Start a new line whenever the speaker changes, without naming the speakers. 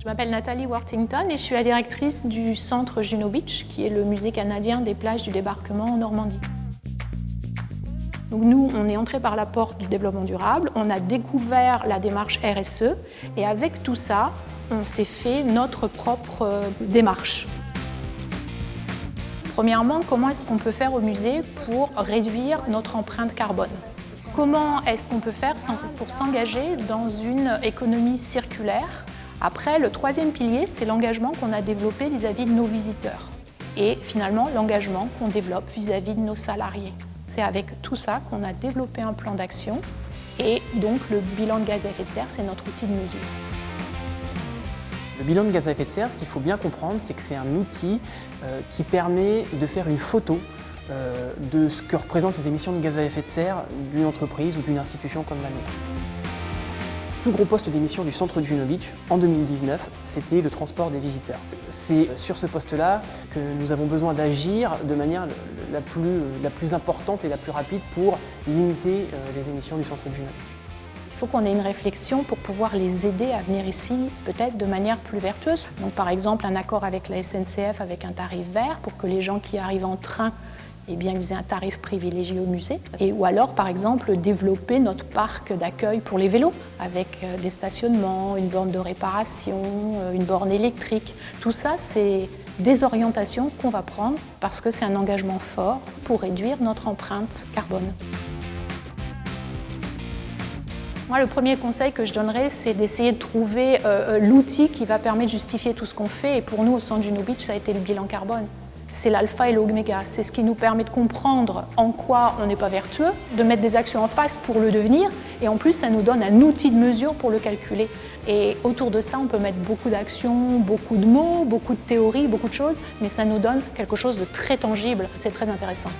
Je m'appelle Nathalie Worthington et je suis la directrice du centre Juno Beach, qui est le musée canadien des plages du débarquement en Normandie. Donc nous, on est entré par la porte du développement durable, on a découvert la démarche RSE et avec tout ça, on s'est fait notre propre démarche. Premièrement, comment est-ce qu'on peut faire au musée pour réduire notre empreinte carbone? Comment est-ce qu'on peut faire pour s'engager dans une économie circulaire? Après, le troisième pilier, c'est l'engagement qu'on a développé vis-à-vis de nos visiteurs. Et finalement, l'engagement qu'on développe vis-à-vis de nos salariés. C'est avec tout ça qu'on a développé un plan d'action. Et donc, le bilan de gaz à effet de serre, c'est notre outil de mesure.
Le bilan de gaz à effet de serre, ce qu'il faut bien comprendre, c'est que c'est un outil qui permet de faire une photo de ce que représentent les émissions de gaz à effet de serre d'une entreprise ou d'une institution comme la nôtre. Le plus gros poste d'émission du centre de Juno Beach en 2019, c'était le transport des visiteurs. C'est sur ce poste-là que nous avons besoin d'agir de manière la plus importante et la plus rapide pour limiter les émissions du centre de Juno Beach.
Il faut qu'on ait une réflexion pour pouvoir les aider à venir ici, peut-être de manière plus vertueuse. Donc, par exemple, un accord avec la SNCF avec un tarif vert pour que les gens qui arrivent en train ils aient un tarif privilégié au musée. Ou alors, par exemple, développer notre parc d'accueil pour les vélos avec des stationnements, une borne de réparation, une borne électrique. Tout ça, c'est des orientations qu'on va prendre parce que c'est un engagement fort pour réduire notre empreinte carbone. Moi, le premier conseil que je donnerais, c'est d'essayer de trouver l'outil qui va permettre de justifier tout ce qu'on fait. Et pour nous, au centre Juno Beach, ça a été le bilan carbone. C'est l'alpha et l'oméga. C'est ce qui nous permet de comprendre en quoi on n'est pas vertueux, de mettre des actions en face pour le devenir. Et en plus, ça nous donne un outil de mesure pour le calculer. Et autour de ça, on peut mettre beaucoup d'actions, beaucoup de mots, beaucoup de théories, beaucoup de choses. Mais ça nous donne quelque chose de très tangible. C'est très intéressant.